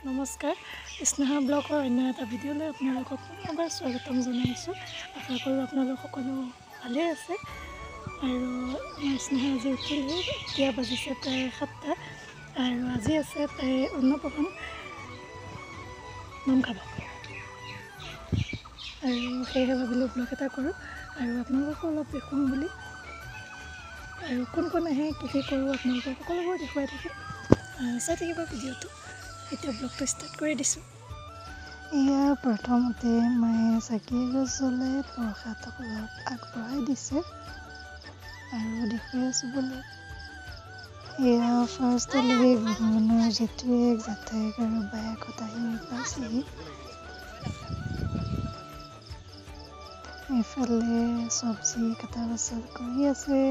নমস্কাৰ স্নেহা ব্লগৰ অন্য এটা ভিডিঅ'লৈ আপোনালোকক পুনৰবাৰ স্বাগতম জনাইছোঁ। আশা কৰোঁ আপোনালোক সকলো ভালে আছে। আৰু আমাৰ স্নেহা আজি উঠিলে, এতিয়া বাজিছে প্ৰায় 7টা আৰু আজি আছে প্ৰায় অন্নপ্ৰসন নাম খাব আৰু সেয়েহে ভাবিলোঁ ব্লগ এটা কৰোঁ আৰু আপোনালোককো অলপ দেখুৱাম বুলি। আৰু কোন কোন আহে কি কৰোঁ আপোনালোকক সকলোবোৰ দেখুৱাই থাকিম, চাই থাকিব ভিডিঅ'টো। এতিয়া ব্লগটো ষ্টাৰ্ট কৰি দিছোঁ। এয়া প্ৰথমতে মায়ে চাকি এগছ জ্বলাই প্ৰসাদ অলপ আগবঢ়াই দিছে আৰু দেখুৱাই আছোঁ বোলে। এয়া ফাৰ্ষ্ট আলহী ভগৱানৰ জেঠুৱেক জাঠাইক আৰু বায়েকহঁত আহি পাইছেহি। এইফালে চব্জি কটা বাছত কৰি আছে।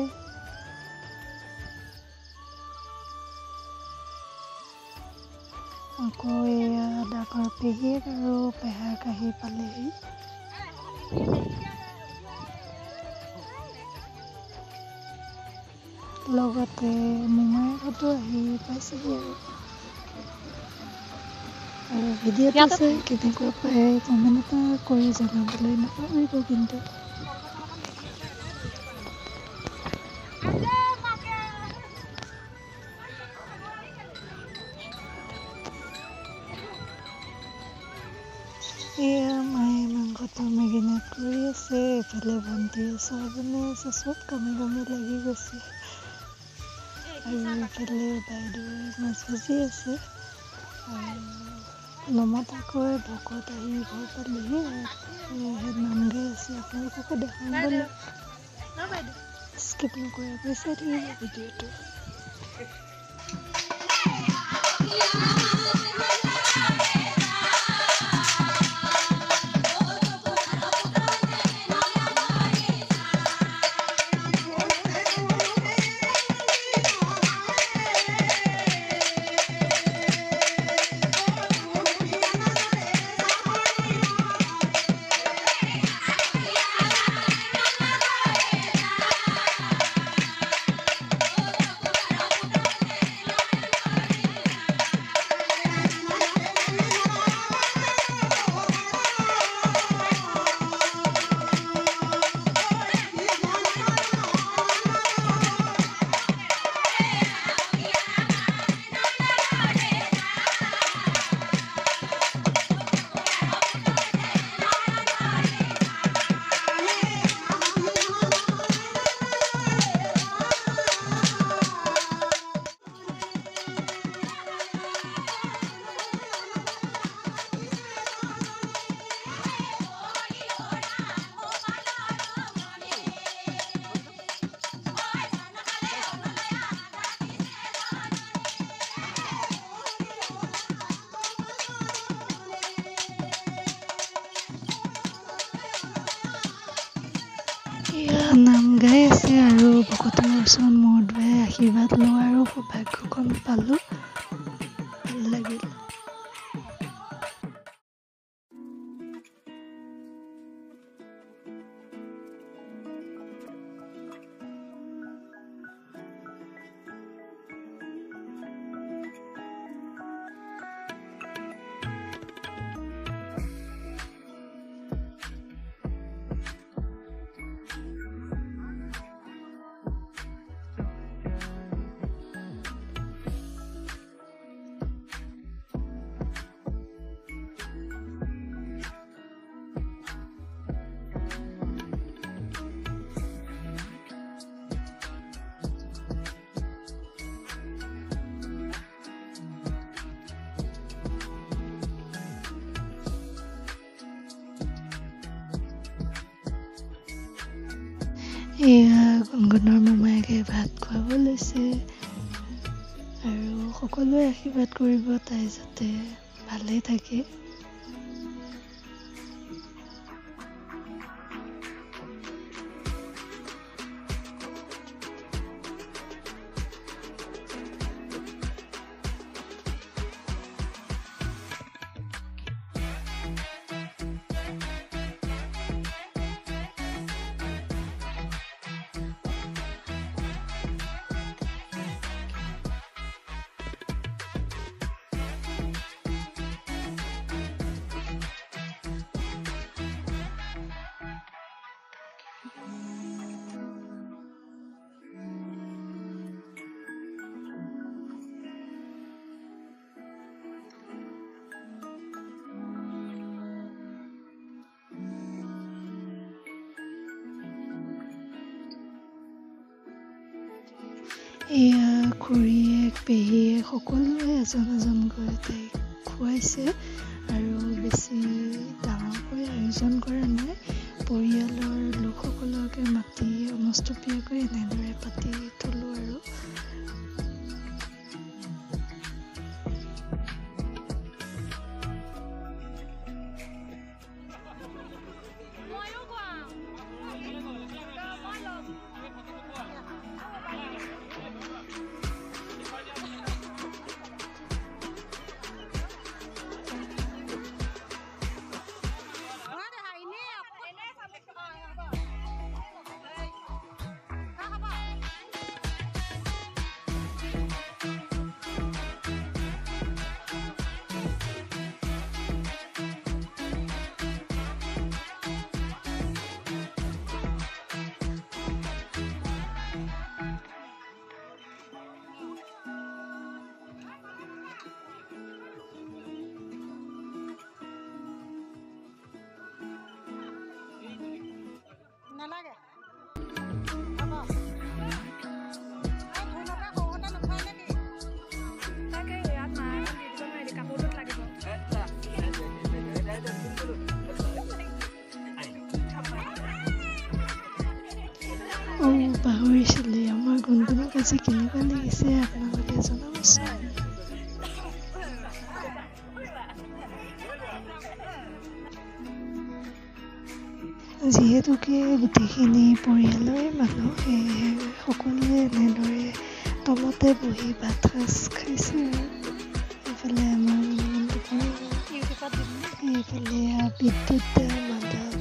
আকৌ এয়া ডাঙৰ পেহীয়েক আৰু পেহাক আহি পালেহি। লগতে মোমায়েকহঁতো আহি পাইছেহি আৰু ভিডিঅ'টো চাই কেনেকুৱা পায় কমেণ্ট এটা কৰি জনাবলৈ নাপাহৰিব কিন্তু। এয়া মায়ে মাংসটো মেগিনেট কৰি আছে, এইফালে ভণ্টিয়ে চাহ বনাই আছে, চব কামে লাগি গৈছে। আৰু এইফালে বাইদেৱে মাছ ভাজি আছে আৰু নমতাকৈ ভকত আহি ঘৰ পালেহি। নাম গাই আছে, আপোনালোককো দেখাম বোলে। স্কিপ নকৰাকৈ চাই থাকিব ভিডিঅ'টো। নাম গাই আছে আৰু ভকতৰ ওচৰত মূৰ ধুৱাই আশীৰ্বাদ লওঁ আৰু সৌভাগ্যকণ পালোঁ, ভাল লাগিল। এয়া গুণগুণৰ মোমায়েকে ভাত খুৱাব লৈছে আৰু সকলোৱে আশীৰ্বাদ কৰিব তাই যাতে ভালেই থাকে। এয়া খুৰীয়েক পেহীয়েক সকলোৱে এজন তাইক খুৱাইছে আৰু বেছি ডাঙৰকৈ আয়োজন কৰা নাই। পৰিয়ালৰ লোকসকলকে মাতি অনুষ্টুপীয়াকৈ এনেদৰে পাতি থলোঁ আৰু নালাগে পাহৰিছিলে আমাৰ গুণগুণক আজি কেনেকুৱা লাগিছে আপোনালোকে জনাবচোন। যিহেতুকে গোটেইখিনি পৰিয়ালৰে মানুহ সেয়েহে সকলোৱে এনেদৰে তলতে বহি ভাত সাজ খাইছে আৰু এইফালে আমাৰ এইফালে বিদ্যুৎ মাদক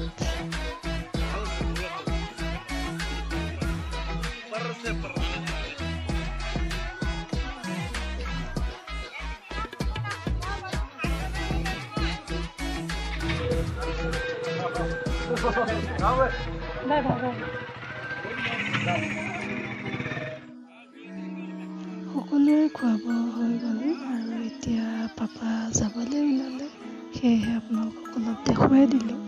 সকলোৰে খোৱা বোৱা হৈ গ'ল আৰু এতিয়া পাপা যাবলৈ ওলালে সেয়েহে আপোনালোকক অলপ দেখুৱাই দিলোঁ।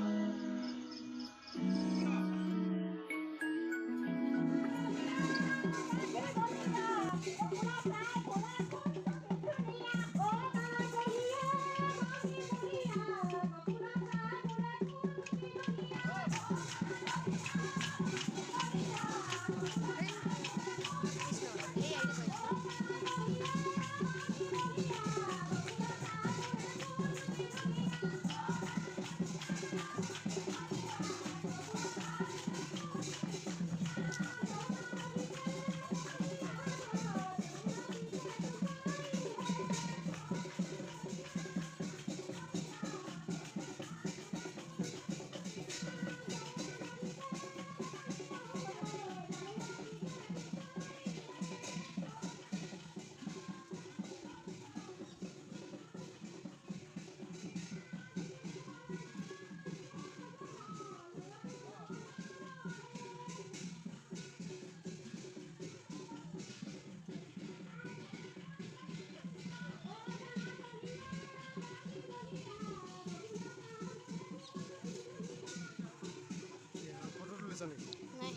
নাই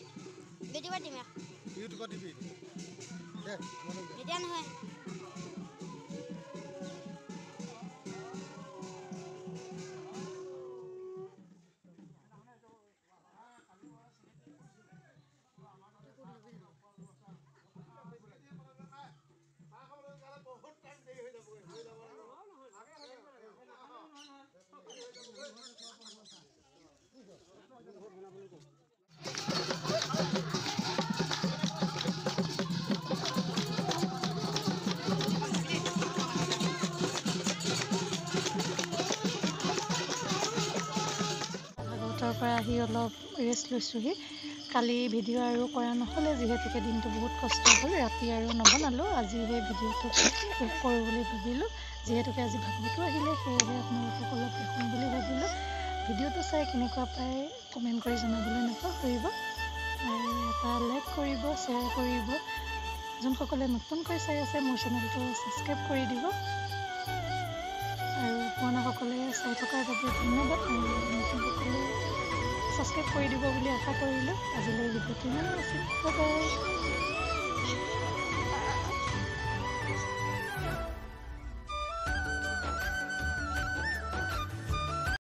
ভিডিঅ' দিম ইউটিউবত দিবি এতিয়া নহয় তাৰ পৰা আহি অলপ ৰেষ্ট লৈছোঁহি। কালি ভিডিঅ' আৰু কৰা নহ'লে যিহেতুকে দিনটো বহুত কষ্ট হ'ল, ৰাতি আৰু নবনালোঁ। আজি সেই ভিডিঅ'টো শেষ কৰোঁ বুলি ভাবিলোঁ। যিহেতুকে আজি ভাগৱতো আহিলে সেয়েহে আপোনালোকক অলপ দেখুৱাম বুলি ভাবিলোঁ। ভিডিঅ'টো চাই কেনেকুৱা পায় কমেণ্ট কৰি জনাবলৈ নাপাহৰিব আৰু এটা লাইক কৰিব, শ্বেয়াৰ কৰিব। যোনসকলে নতুনকৈ চাই আছে মোৰ চেনেলটো ছাবস্ক্ৰাইব কৰি দিব আৰু পুৰণাসকলে চাই থকাৰ বাবে ধন্যবাদ। নতুনসকলে ছাবস্ক্ৰাইব কৰি দিব বুলি আশা কৰিলোঁ। আজিলৈ ভিডিঅ'টো ইমানেই আছিল। Bye bye.